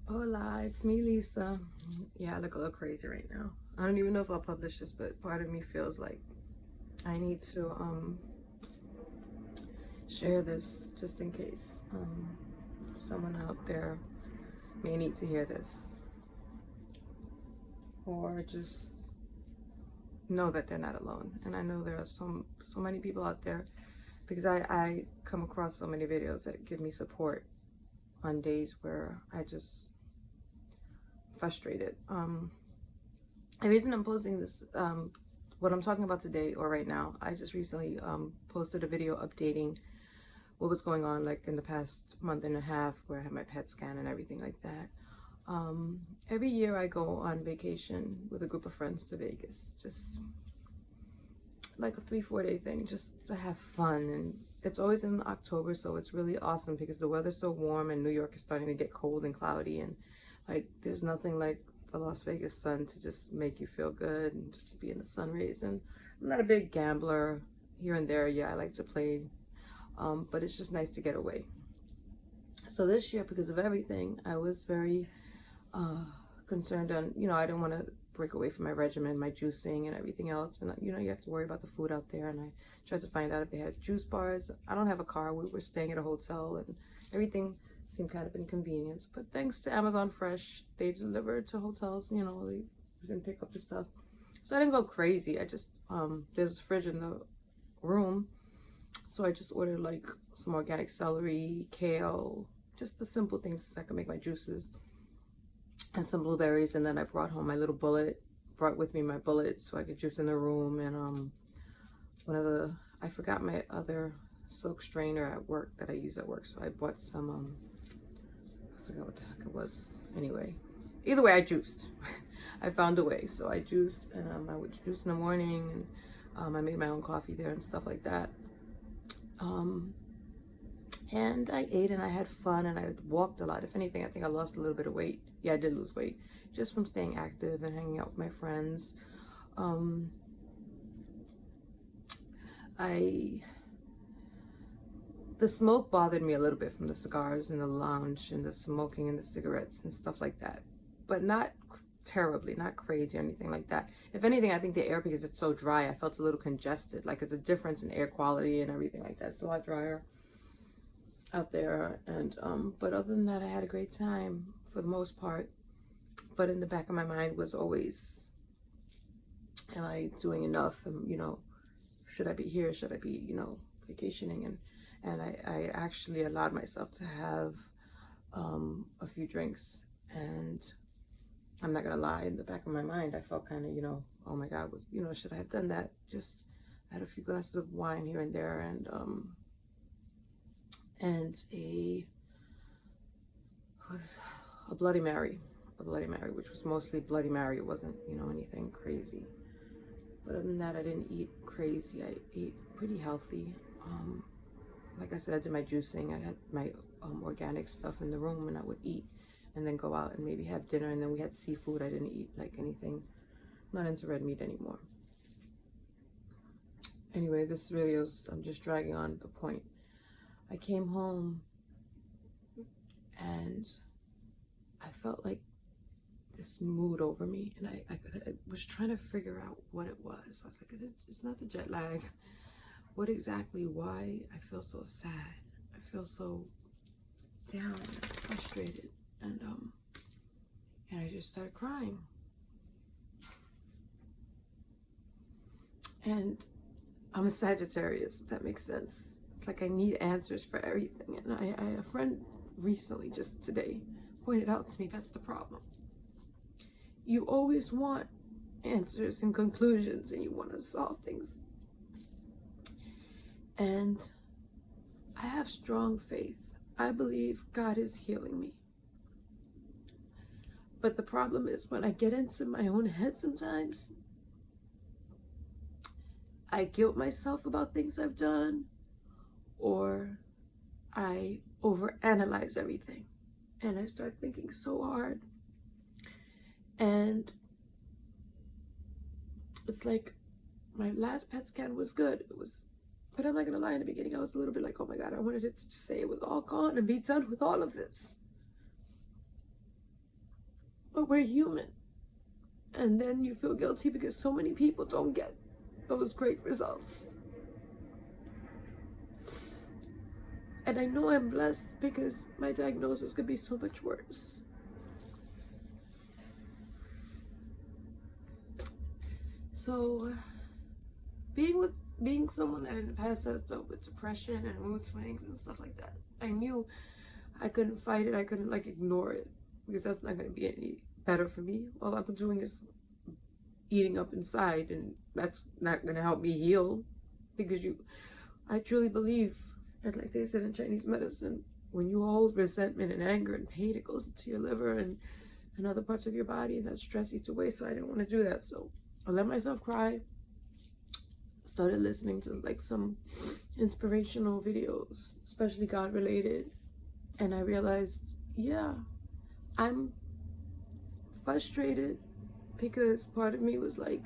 Hola, it's me, Lisa. Yeah, I look a little crazy right now. I don't even know if I'll publish this, but part of me feels like I need to share this just in case someone out there may need to hear this, or just know that they're not alone. And I know there are so many people out there, because I come across so many videos that give me support on days where I just frustrated. The reason I'm posting this, what I'm talking about today or right now, I just recently posted a video updating what was going on like in the past month and a half, where I had my PET scan and everything like that. Every year I go on vacation with a group of friends to Vegas, just like a 3-4 day thing, just to have fun. And it's always in October, so it's really awesome because the weather's so warm and New York is starting to get cold and cloudy, and like there's nothing like the Las Vegas sun to just make you feel good and just to be in the sun rays. And I'm not a big gambler. Here and there, yeah, I like to play, but it's just nice to get away. So this year, because of everything, I was very concerned on, I didn't want to break away from my regimen, my juicing and everything else. And you have to worry about the food out there. And I tried to find out if they had juice bars. I don't have a car. We were staying at a hotel, and everything seemed kind of inconvenience. But thanks to Amazon Fresh, they delivered to hotels. They can pick up the stuff. So I didn't go crazy. I just there's a fridge in the room, so I just ordered like some organic celery, kale, just the simple things I can make my juices, and some blueberries. And then I brought home my little bullet, brought with me my bullet so I could juice in the room. And I forgot my other silk strainer at work that I use at work, so I bought some I forgot what the heck it was. Anyway, either way, I juiced. I found a way, so I juiced, and I would juice in the morning, and I made my own coffee there and stuff like that. And I ate and I had fun and I walked a lot. If anything, I think I lost a little bit of weight. Yeah, I did lose weight just from staying active and hanging out with my friends. The smoke bothered me a little bit from the cigars and the lounge and the smoking and the cigarettes and stuff like that, but not terribly, not crazy or anything like that. If anything, I think the air, because it's so dry, I felt a little congested. Like, it's a difference in air quality and everything like that. It's a lot drier out there. And but other than that, I had a great time for the most part. But in the back of my mind was always, am I doing enough? And should I be here? Should I be vacationing? And I actually allowed myself to have a few drinks, and I'm not gonna lie, in the back of my mind I felt kind of, oh my God, should I have done that? Just I had a few glasses of wine here and there, and a Bloody Mary, which was mostly Bloody Mary. It wasn't anything crazy. But other than that, I didn't eat crazy. I ate pretty healthy. Like I said, I did my juicing. I had my organic stuff in the room, and I would eat and then go out and maybe have dinner. And then we had seafood. I didn't eat like anything. I'm not into red meat anymore. Anyway, this video I'm just dragging on the point. I came home and I felt like this mood over me, and I was trying to figure out what it was. I was like, it's not the jet lag. What exactly, why I feel so sad? I feel so down and frustrated, and I just started crying. And I'm a Sagittarius, if that makes sense. It's like I need answers for everything. And a friend recently, just today, pointed out to me that's the problem. You always want answers and conclusions, and you want to solve things. And I have strong faith. I believe God is healing me. But the problem is, when I get into my own head sometimes, I guilt myself about things I've done, or I overanalyze everything. And I start thinking so hard. And it's like, my last PET scan was good. But I'm not gonna lie, in the beginning I was a little bit like, oh my God, I wanted it to just say it was all gone and be done with all of this. But we're human. And then you feel guilty because so many people don't get those great results. And I know I'm blessed because my diagnosis could be so much worse. So being someone that in the past has dealt with depression and mood swings and stuff like that, I knew I couldn't fight it. I couldn't like ignore it because that's not going to be any better for me. All I'm doing is eating up inside, and that's not going to help me heal, because I truly believe, and like they said in Chinese medicine, when you hold resentment and anger and pain, it goes into your liver and other parts of your body, and that stress eats away. So I didn't want to do that. So I let myself cry, started listening to like some inspirational videos, especially God related, and I realized, yeah, I'm frustrated because part of me was like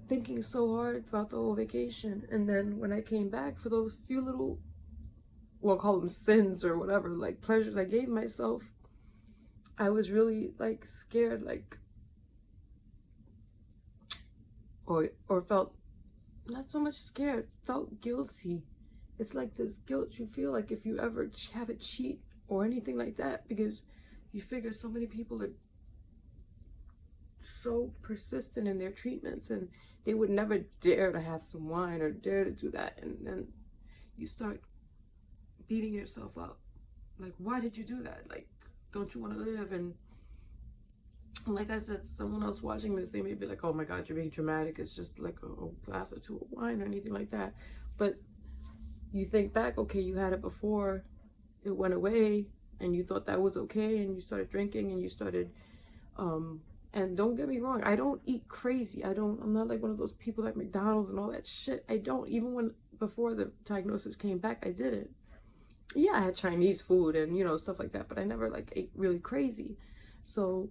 thinking so hard throughout the whole vacation, and then when I came back, for those few little, we'll call them sins or whatever, like pleasures I gave myself, I was really like scared, like, or felt, not so much scared, felt guilty. It's like this guilt you feel like if you ever have a cheat or anything like that, because you figure so many people are so persistent in their treatments and they would never dare to have some wine or dare to do that, and then you start beating yourself up like, why did you do that? Like, don't you want to live? And like I said, someone else watching this, they may be like, oh my God, you're being dramatic, it's just like a glass or two of wine or anything like that. But you think back, okay, you had it before, it went away, and you thought that was okay, and you started drinking, and you started and don't get me wrong, I don't eat crazy. I'm not like one of those people at McDonald's and all that shit. I don't. Even when, before the diagnosis came back, I didn't. Yeah, I had Chinese food and, stuff like that, but I never like ate really crazy. So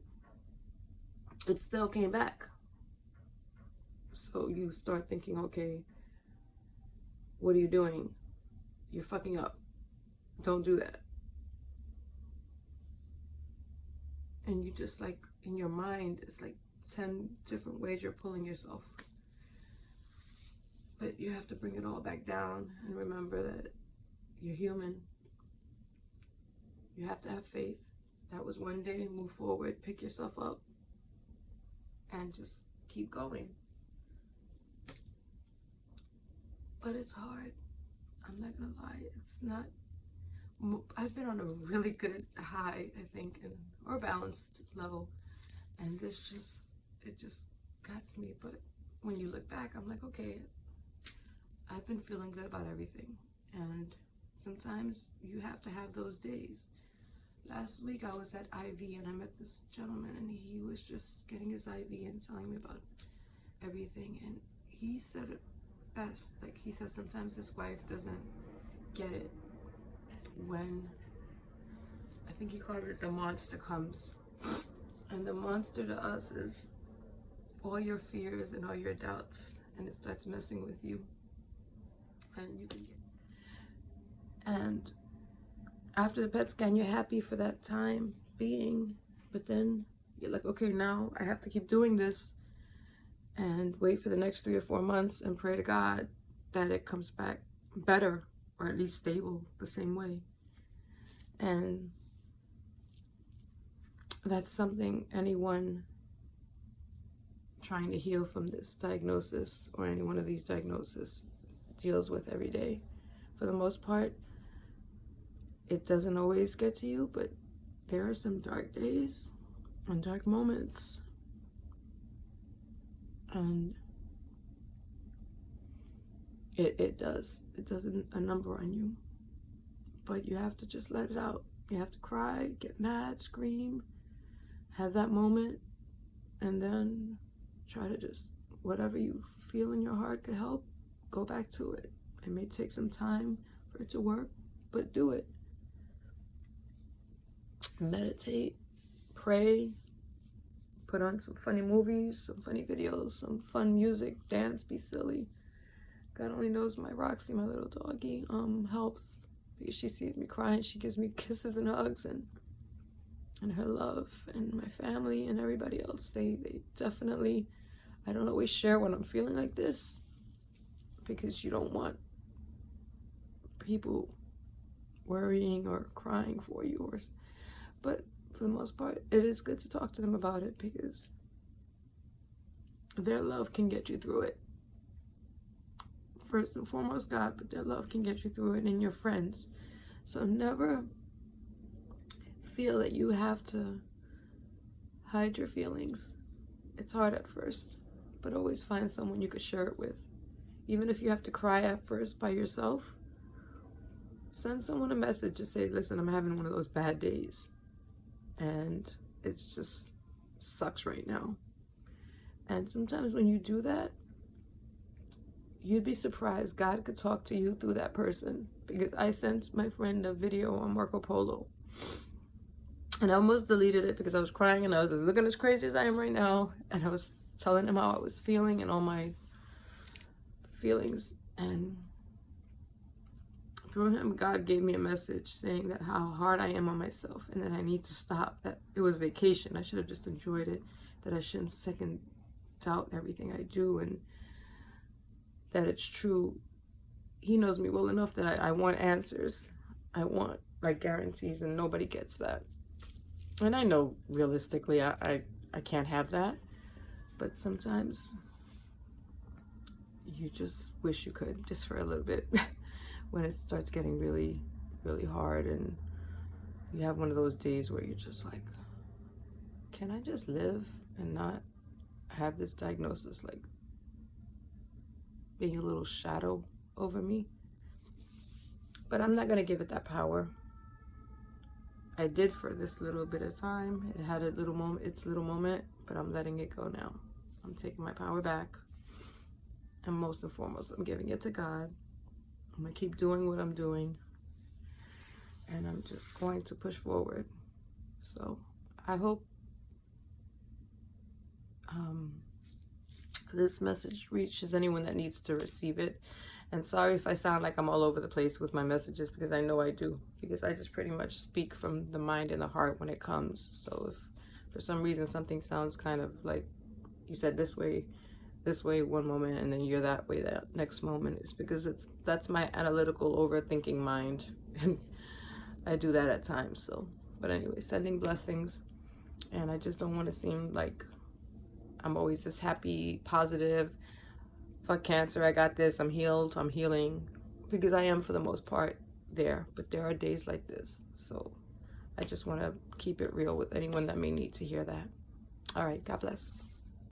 it still came back. So you start thinking, okay, what are you doing? You're fucking up. Don't do that. And you just like, in your mind, it's like 10 different ways you're pulling yourself. But you have to bring it all back down and remember that you're human. You have to have faith. That was one day. Move forward, pick yourself up, and just keep going. But it's hard. I'm not gonna lie. It's not. I've been on a really good high, I think, or balanced level, and it just gets me. But when you look back, I'm like, okay, I've been feeling good about everything, and sometimes you have to have those days. Last week I was at IV and I met this gentleman, and he was just getting his IV and telling me about everything, and he said it best. Like, he says sometimes his wife doesn't get it when, I think he called it, the monster comes. And the monster to us is all your fears and all your doubts, and it starts messing with you, and you can get, and after the PET scan, you're happy for that time being, but then you're like, okay, now I have to keep doing this and wait for the next 3 or 4 months and pray to God that it comes back better, or at least stable the same way. And that's something anyone trying to heal from this diagnosis, or any one of these diagnoses, deals with every day. For the most part, it doesn't always get to you, but there are some dark days and dark moments, and it does a number on you. But you have to just let it out. You have to cry, get mad, scream, have that moment, and then try to just, whatever you feel in your heart could help, go back to it. It may take some time for it to work, but do it. Meditate, pray, put on some funny movies, some funny videos, some fun music, dance, be silly. God only knows my Roxy, my little doggy, helps, because she sees me crying, she gives me kisses and hugs, and and her love, and my family and everybody else. They definitely, I don't always share when I'm feeling like this, because you don't want people worrying or crying for you, but for the most part, it is good to talk to them about it, because their love can get you through it. First and foremost, God, but their love can get you through it, and your friends. So never feel that you have to hide your feelings. It's hard at first, but always find someone you could share it with. Even if you have to cry at first by yourself, send someone a message to say, listen, I'm having one of those bad days, and it just sucks right now. And sometimes when you do that, you'd be surprised God could talk to you through that person. Because I sent my friend a video on Marco Polo, and I almost deleted it because I was crying and I was looking as crazy as I am right now, and I was telling him how I was feeling and all my feelings, and through him, God gave me a message saying that how hard I am on myself, and that I need to stop, that it was vacation, I should have just enjoyed it, that I shouldn't second doubt everything I do, and that it's true. He knows me well enough that I want answers. I want like guarantees, and nobody gets that. And I know realistically I can't have that, but sometimes you just wish you could, just for a little bit. When it starts getting really, really hard, and you have one of those days where you're just like, can I just live and not have this diagnosis like being a little shadow over me? But I'm not gonna give it that power. I did for this little bit of time. It had a little moment, its little moment, but I'm letting it go now. I'm taking my power back, and most and foremost, I'm giving it to God. I'm gonna keep doing what I'm doing, and I'm just going to push forward. So I hope this message reaches anyone that needs to receive it. And sorry if I sound like I'm all over the place with my messages, because I know I do, because I just pretty much speak from the mind and the heart when it comes. So if for some reason something sounds kind of like you said this way one moment, and then you're that way that next moment, is because that's my analytical overthinking mind, and I do that at times. So, but anyway, sending blessings, and I just don't want to seem like I'm always this happy, positive, fuck cancer, I got this, I'm healed, I'm healing, because I am for the most part there, but there are days like this. So I just want to keep it real with anyone that may need to hear that. All right, God bless.